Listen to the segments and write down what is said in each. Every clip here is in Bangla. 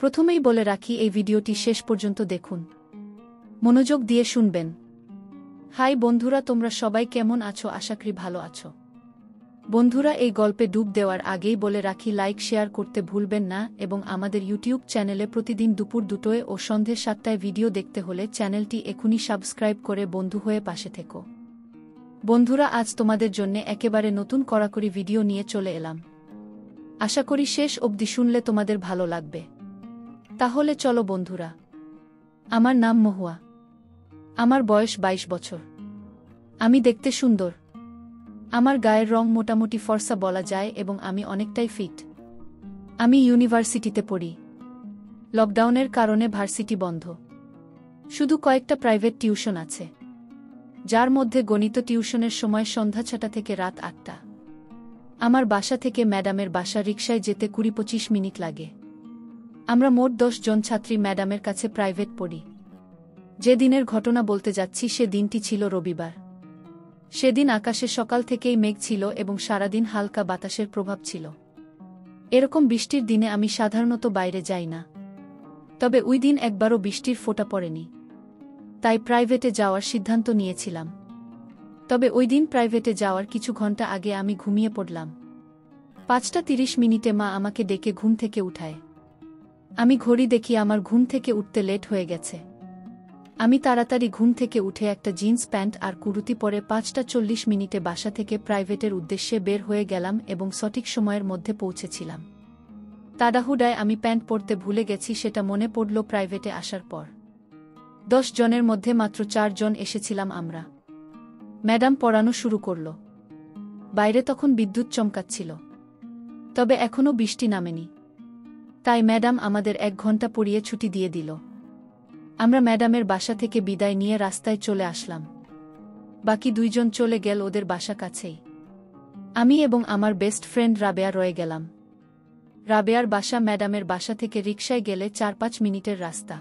প্রথমেই বলে রাখি, এই ভিডিওটি শেষ পর্যন্ত দেখুন, মনোযোগ দিয়ে শুনবেন। হাই বন্ধুরা, তোমরা সবাই কেমন আছো? আশা করি ভালো আছো। বন্ধুরা, এই গল্পে ডুব দেওয়ার আগেই বলে রাখি, লাইক শেয়ার করতে ভুলবেন না এবং আমাদের ইউটিউব চ্যানেলে প্রতিদিন দুপুর 2টায় ও সন্ধে 7টায় ভিডিও দেখতে হলে চ্যানেলটি এখনই সাবস্ক্রাইব করে বন্ধু হয়ে পাশে থেকো। বন্ধুরা, আজ তোমাদের জন্য একেবারে নতুন কড়াকড়ি ভিডিও নিয়ে চলে এলাম। আশা করি শেষ অবধি শুনলে তোমাদের ভালো লাগবে। তাহলে চলো বন্ধুরা। আমার নাম মহুয়া। আমার বয়স 22 বছর। আমি দেখতে সুন্দর। আমার গায়ের রং মোটামুটি ফর্সা বলা যায় এবং আমি অনেকটাই ফিট। আমি ইউনিভার্সিটিতে পড়ি। লকডাউনের কারণে ভার্সিটি বন্ধ। শুধু কয়েকটা প্রাইভেট টিউশন আছে, যার মধ্যে গণিত টিউশনের সময় সন্ধ্যা 6টা থেকে রাত 8টা। আমার বাসা থেকে ম্যাডামের বাসা রিকশায় যেতে 20-25 মিনিট লাগে। আমরা মোট 10 জন ছাত্রী ম্যাডামের কাছে প্রাইভেট পড়ি। যে দিনের ঘটনা বলতে যাচ্ছি সে দিনটি ছিল রবিবার। সেদিন আকাশে সকাল থেকেই মেঘ ছিল এবং সারাদিন হালকা বাতাসের প্রভাব ছিল। এরকম বৃষ্টির দিনে আমি সাধারণত বাইরে যাই না, তবে ওই দিন একবারও বৃষ্টির ফোঁটা পড়েনি। তাই প্রাইভেটে যাওয়ার সিদ্ধান্ত নিয়েছিলাম। তবে ওই দিন প্রাইভেটে যাওয়ার কিছু ঘন্টা আগে আমি ঘুমিয়ে পড়লাম। 5:30 মা আমাকে ডেকে ঘুম থেকে উঠায়। আমি ঘড়ি দেখি, আমার ঘুম থেকে উঠতে লেট হয়ে গেছে। আমি তাড়াতাড়ি ঘুম থেকে উঠে একটা জিন্স প্যান্ট আর কুর্তি পরে 5:40 বাসা থেকে প্রাইভেটের উদ্দেশ্যে বের হয়ে গেলাম এবং সঠিক সময়ের মধ্যে পৌঁছেছিলাম। তাড়াহুড়ায় আমি প্যান্ট পরতে ভুলে গেছি, সেটা মনে পড়ল প্রাইভেটে আসার পর। 10 জনের মধ্যে মাত্র 4 জন এসেছিলাম আমরা। ম্যাডাম পড়ানো শুরু করল। বাইরে তখন বিদ্যুৎ চমকাচ্ছিল, তবে এখনও বৃষ্টি নামেনি। তাই ম্যাডাম আমাদের 1 ঘন্টা পড়িয়ে ছুটি দিয়ে দিল। আমরা ম্যাডামের বাসা থেকে বিদায় নিয়ে রাস্তায় চলে আসলাম। বাকি 2 জন চলে গেল ওদের বাসা কাছেই। আমি এবং আমার বেস্ট ফ্রেন্ড রাবেয়া রয়ে গেলাম। রাবেয়ার বাসা ম্যাডামের বাসা থেকে রিকশায় গেলে 4-5 মিনিটের রাস্তা।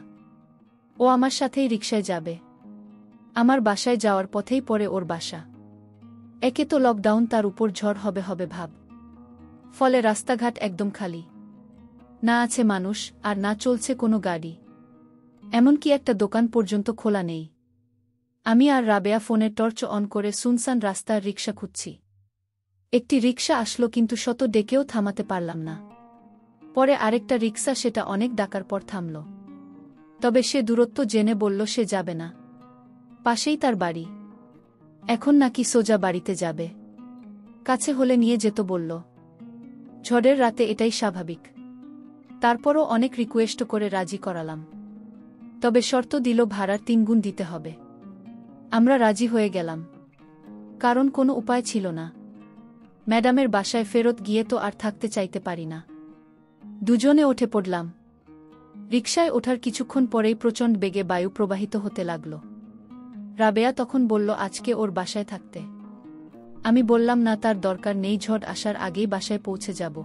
ও আমার সাথেই রিকশায় যাবে। আমার বাসায় যাওয়ার পথেই পড়ে ওর বাসা। একে তো লকডাউন, তার উপর ঝড় হবে ভাব। ফলে রাস্তাঘাট একদম খালি। না আছে মানুষ আর না চলছে কোনো গাড়ি। এমনকি একটা দোকান পর্যন্ত খোলা নেই। আমি আর রাবেয়া ফোনের টর্চ অন করে সুনসান রাস্তার রিকশা খুঁজছি। একটি রিকশা আসলো, কিন্তু শত ডেকেও থামাতে পারলাম না। পরে আরেকটা রিকশা, সেটা অনেক ডাকার পর থামল। তবে সে দূরত্ব জেনে বলল সে যাবে না, পাশেই তার বাড়ি। এখন নাকি সোজা বাড়িতে যাবে। কাছে হলে নিয়ে যেত বলল। ঝড়ের রাতে এটাই স্বাভাবিক। তারপরও অনেক রিকোয়েস্ট করে রাজি করালাম। তবে শর্ত দিল ভাড়ার 3 গুণ দিতে হবে। আমরা রাজি হয়ে গেলাম, কারণ কোনো উপায় ছিল না। ম্যাডামের বাসায় ফেরত গিয়ে তো আর থাকতে চাইতে পারি না। দুজনে উঠে পড়লাম। রিকশায় ওঠার কিছুক্ষণ পরেই প্রচণ্ড বেগে বায়ু প্রবাহিত হতে লাগল। রাবেয়া তখন বলল আজকে ওর বাসায় থাকতে। আমি বললাম না, তার দরকার নেই, ঝড় আসার আগেই বাসায় পৌঁছে যাব।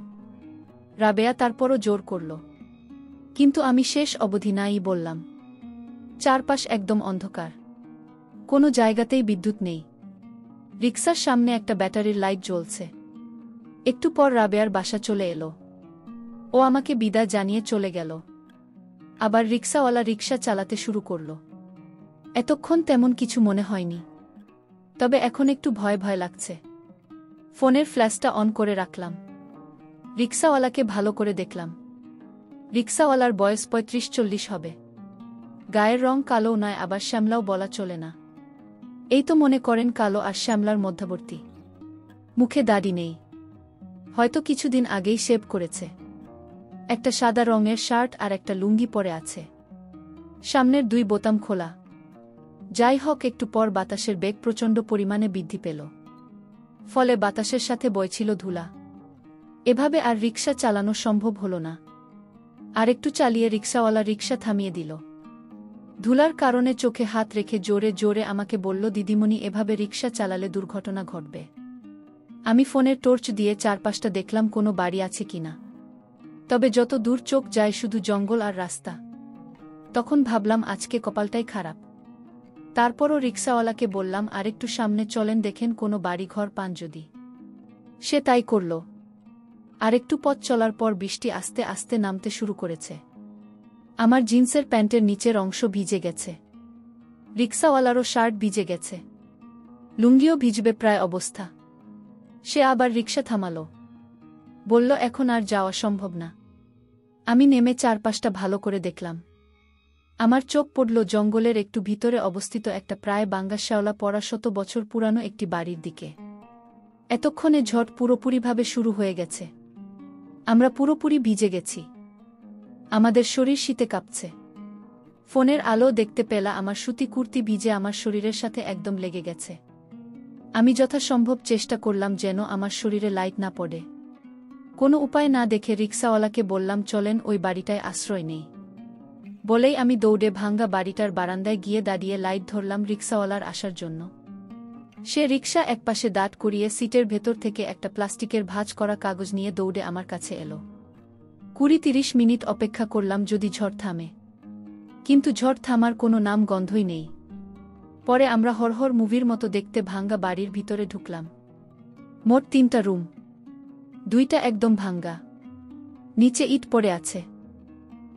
রাবেয়া তারপরও জোর করল, কিন্তু আমি শেষ অবধি নাই বললাম। চারপাশ একদম অন্ধকার, কোনো জায়গাতেই বিদ্যুৎ নেই। রিকশার সামনে একটা ব্যাটারির লাইট জ্বলছে। একটু পর রাবেয়ার বাসা চলে এলো। ও আমাকে বিদায় জানিয়ে চলে গেল। আবার রিকশাওয়ালা রিকশা চালাতে শুরু করল। এতক্ষণ তেমন কিছু মনে হয়নি, তবে এখন একটু ভয় ভয় লাগছে। ফোনের ফ্ল্যাশটা অন করে রাখলাম। রিকশাওয়ালাকে ভালো করে দেখলাম। রিকশাওয়ালার বয়স 35-40 হবে। গায়ের রং কালো নয়, আবার শ্যামলাও বলা চলে না। এই তো মনে করেন কালো আর শ্যামলার মধ্যবর্তী। মুখে দাড়ি নেই, হয়তো কিছুদিন আগেই শেভ করেছে। একটা সাদা রঙের শার্ট আর একটা লুঙ্গি পরে আছে। সামনের 2 বোতাম খোলা। যাই হোক, একটু পর বাতাসের বেগ প্রচণ্ড পরিমাণে বৃদ্ধি পেল। ফলে বাতাসের সাথে বইছিল ধুলা। এভাবে আর রিকশা চালানো সম্ভব হল না। আরেকটু চালিয়ে রিকশাওয়ালা রিকশা থামিয়ে দিল। ধুলার কারণে চোখে হাত রেখে জোরে জোরে আমাকে বলল, দিদিমণি, এভাবে রিকশা চালালে দুর্ঘটনা ঘটবে। আমি ফোনের টর্চ দিয়ে চারপাশটা দেখলাম কোনো বাড়ি আছে কিনা। তবে যত দূর চোখ যায় শুধু জঙ্গল আর রাস্তা। তখন ভাবলাম আজকে কপালটাই খারাপ। তারপরও রিকশাওয়ালাকে বললাম, আরেকটু সামনে চলেন, দেখেন কোনো বাড়িঘর পান যদি। সে তাই করল। আরেকটু পথ চলার পর বৃষ্টি আস্তে আস্তে নামতে শুরু করেছে। আমার জিন্সের প্যান্টের নিচের অংশ ভিজে গেছে। রিক্সাওয়ালারও শার্ট ভিজে গেছে। লুঙ্গিও ভিজবে প্রায় অবস্থা। সে আবার রিক্সা থামাল। বলল এখন আর যাওয়া সম্ভব না। আমি নেমে চারপাশটা ভালো করে দেখলাম। আমার চোখ পড়ল জঙ্গলের একটু ভিতরে অবস্থিত একটা প্রায় বাঙ্গা শ্যাওলা পড়া 100 বছর পুরানো একটি বাড়ির দিকে। এতক্ষণে ঝড় পুরোপুরিভাবে শুরু হয়ে গেছে। আমরা পুরোপুরি ভিজে গেছি। আমাদের শরীর শীতে কাঁপছে। ফোনের আলো দেখতে পেলা আমার সুতি কুর্তি ভিজে আমার শরীরের সাথে একদম লেগে গেছে। আমি যথাসম্ভব চেষ্টা করলাম যেন আমার শরীরে লাইট না পড়ে। কোনো উপায় না দেখে রিক্সাওয়ালাকে বললাম চলেন ওই বাড়িটায় আশ্রয় নেই। বলেই আমি দৌড়ে ভাঙ্গা বাড়িটার বারান্দায় গিয়ে দাঁড়িয়ে লাইট ধরলাম রিক্সাওয়ালার আসার জন্য। সে রিক্সা একপাশে দাঁড় করিয়ে সিটের ভেতর থেকে একটা প্লাস্টিকের ভাঁজ করা কাগজ নিয়ে দৌড়ে আমার কাছে এলো। 20-30 মিনিট অপেক্ষা করলাম যদি ঝড় থামে। কিন্তু ঝড় থামার কোনো নাম গন্ধই নেই। পরে আমরা হরহর মুভির মতো দেখতে ভাঙ্গা বাড়ির ভিতরে ঢুকলাম। মোট 3টা রুম। 2টা একদম ভাঙ্গা। নিচে ইট পড়ে আছে।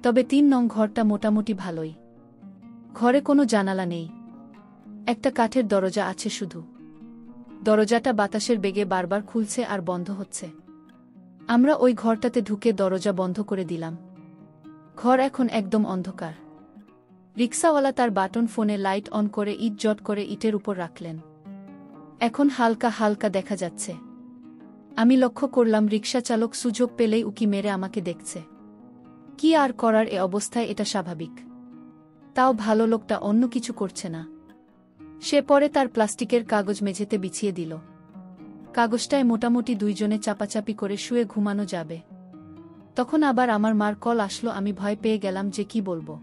তবে 3 নং ঘরটা মোটামুটি ভালোই। ঘরে কোনো জানালা নেই। একটা কাঠের দরজা আছে শুধু। দরজাটা বাতাসের বেগে বারবার খুলছে আর বন্ধ হচ্ছে। আমরা ওই ঘরটাতে ঢুকে দরজা বন্ধ করে দিলাম। ঘর এখন একদম অন্ধকার। রিক্সাওয়ালা তার বাটন ফোনে লাইট অন করে ইট জট করে ইটের উপর রাখলেন। এখন হালকা হালকা দেখা যাচ্ছে। আমি লক্ষ্য করলাম রিক্সা চালক সুযোগ পেলেই উকি মেরে আমাকে দেখছে। কি আর করার, এ অবস্থায় এটা স্বাভাবিক। তাও ভালো লোকটা অন্য কিছু করছে না। সে পরে তার প্লাস্টিকের কাগজ মেঝেতে বিছিয়ে দিল। কাগজটায় মোটামুটি 2 জনে চাপাচাপি করে শুয়ে ঘুমানো যাবে। তখন আবার আমার মার কল আসলো। আমি ভয় পেয়ে গেলাম যে কি বলবো।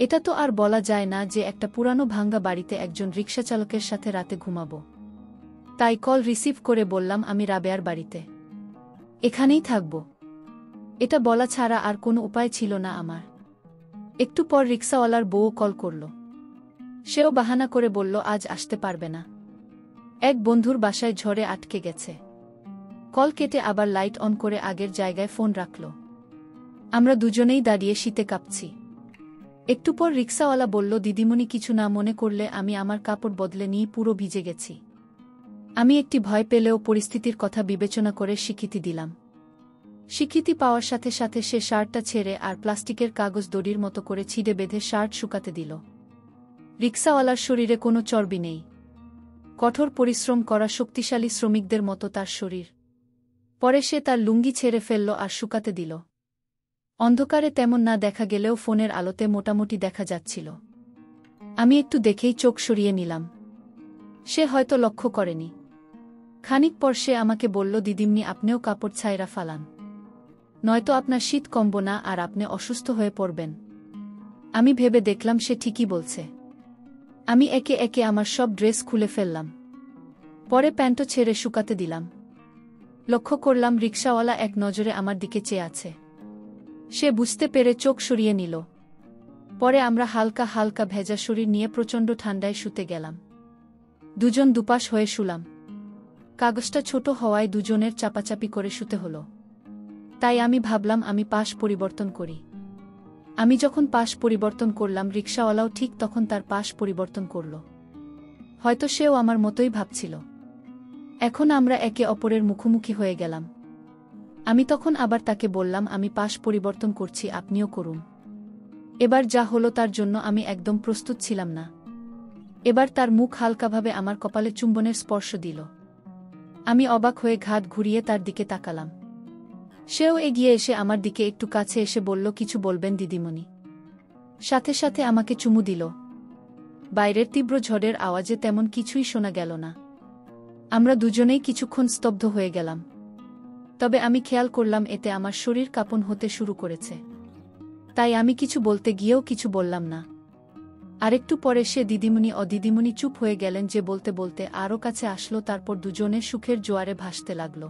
এটা তো আর বলা যায় না যে একটা পুরানো ভাঙ্গা বাড়িতে একজন রিক্সা চালকের সাথে রাতে ঘুমাবো। তাই কল রিসিভ করে বললাম আমি রাবেয়ার বাড়িতে। এখানেই থাকব। এটা বলা ছাড়া আর কোনো উপায় ছিল না আমার। একটু পর রিক্সাওয়ালার বউ কল করল। সেও বাহানা করে বলল আজ আসতে পারবে না। এক বন্ধুর বাসায় ঝড়ে আটকে গেছে। কল কেটে আবার লাইট অন করে আগের জায়গায় ফোন রাখল। আমরা দুজনেই দাঁড়িয়ে শীতে কাঁপছি। একটু পর রিক্সাওয়ালা বলল দিদিমণি কিছু না মনে করলে আমি আমার কাপড় বদলে নিয়ে পুরো ভিজে গেছি। আমি একটি ভয় পেলেও পরিস্থিতির কথা বিবেচনা করে স্বীকৃতি দিলাম। স্বীকৃতি পাওয়ার সাথে সাথে সে শার্টটা ছেড়ে আর প্লাস্টিকের কাগজ দড়ির মতো করে ছিঁড়ে বেঁধে শার্ট শুকাতে দিল। রিক্সাওয়ালার শরীরে কোনো চর্বি নেই। কঠোর পরিশ্রম করা শক্তিশালী শ্রমিকদের মতো তার শরীর। পরে সে তার লুঙ্গি ছেড়ে ফেলল আর শুকাতে দিল। অন্ধকারে তেমন না দেখা গেলেও ফোনের আলোতে মোটামুটি দেখা যাচ্ছিল। আমি একটু দেখেই চোখ সরিয়ে নিলাম। সে হয়তো লক্ষ্য করেনি। খানিক পর সে আমাকে বলল দিদিমনি আপনিও কাপড় ছাইরা ফালান, নয়তো আপনার শীত কমব না আর আপনি অসুস্থ হয়ে পড়বেন। আমি ভেবে দেখলাম সে ঠিকই বলছে। আমি একে একে আমার সব ড্রেস খুলে ফেললাম। পরে প্যান্টও ছেড়ে শুকাতে দিলাম। লক্ষ্য করলাম রিক্সাওয়ালা এক নজরে আমার দিকে চেয়ে আছে। সে বুঝতে পেরে চোখ সরিয়ে নিল। পরে আমরা হালকা হালকা ভেজা শরীর নিয়ে প্রচণ্ড ঠান্ডায় শুতে গেলাম। দুজন দুপাশ হয়ে শুলাম। কাগজটা ছোট হওয়ায় দুজনের চাপাচাপি করে শুতে হলো। তাই আমি ভাবলাম আমি পাশ পরিবর্তন করি। আমি যখন পাশ পরিবর্তন করলাম রিক্সাওয়ালাও ঠিক তখন তার পাশ পরিবর্তন করল। হয়তো সেও আমার মতোই ভাবছিল। এখন আমরা একে অপরের মুখোমুখি হয়ে গেলাম। আমি তখন আবার তাকে বললাম আমি পাশ পরিবর্তন করছি, আপনিও করুন। এবার যা হলো তার জন্য আমি একদম প্রস্তুত ছিলাম না। এবার তার মুখ হালকাভাবে আমার কপালে চুম্বনের স্পর্শ দিল। আমি অবাক হয়ে ঘাট ঘুরিয়ে তার দিকে তাকালাম। সেও এগিয়ে এসে আমার দিকে একটু কাছে এসে বলল কিছু বলবেন দিদিমণি। সাথে সাথে আমাকে চুমু দিল। বাইরের তীব্র ঝড়ের আওয়াজে তেমন কিছুই শোনা গেল না। আমরা দুজনেই কিছুক্ষণ স্তব্ধ হয়ে গেলাম। তবে আমি খেয়াল করলাম এতে আমার শরীর কাঁপন হতে শুরু করেছে। তাই আমি কিছু বলতে গিয়েও কিছু বললাম না। আরেকটু পরে সে দিদিমণি ও দিদিমণি চুপ হয়ে গেলেন যে বলতে বলতে আরও কাছে আসলো। তারপর দুজনে সুখের জোয়ারে ভাসতে লাগল।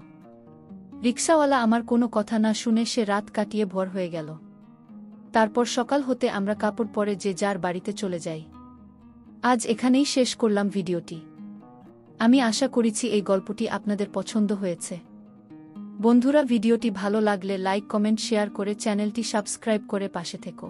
রিক্সাওয়ালা আমার কোনো কথা না শুনে সে রাত কাটিয়ে ভোর হয়ে গেল। তারপর সকাল হতে আমরা কাপড় পরে যে যার বাড়িতে চলে যাই। আজ এখানেই শেষ করলাম ভিডিওটি। আমি আশা করেছি এই গল্পটি আপনাদের পছন্দ হয়েছে। বন্ধুরা ভিডিওটি ভালো লাগলে লাইক কমেন্ট শেয়ার করে চ্যানেলটি সাবস্ক্রাইব করে পাশে থেকো।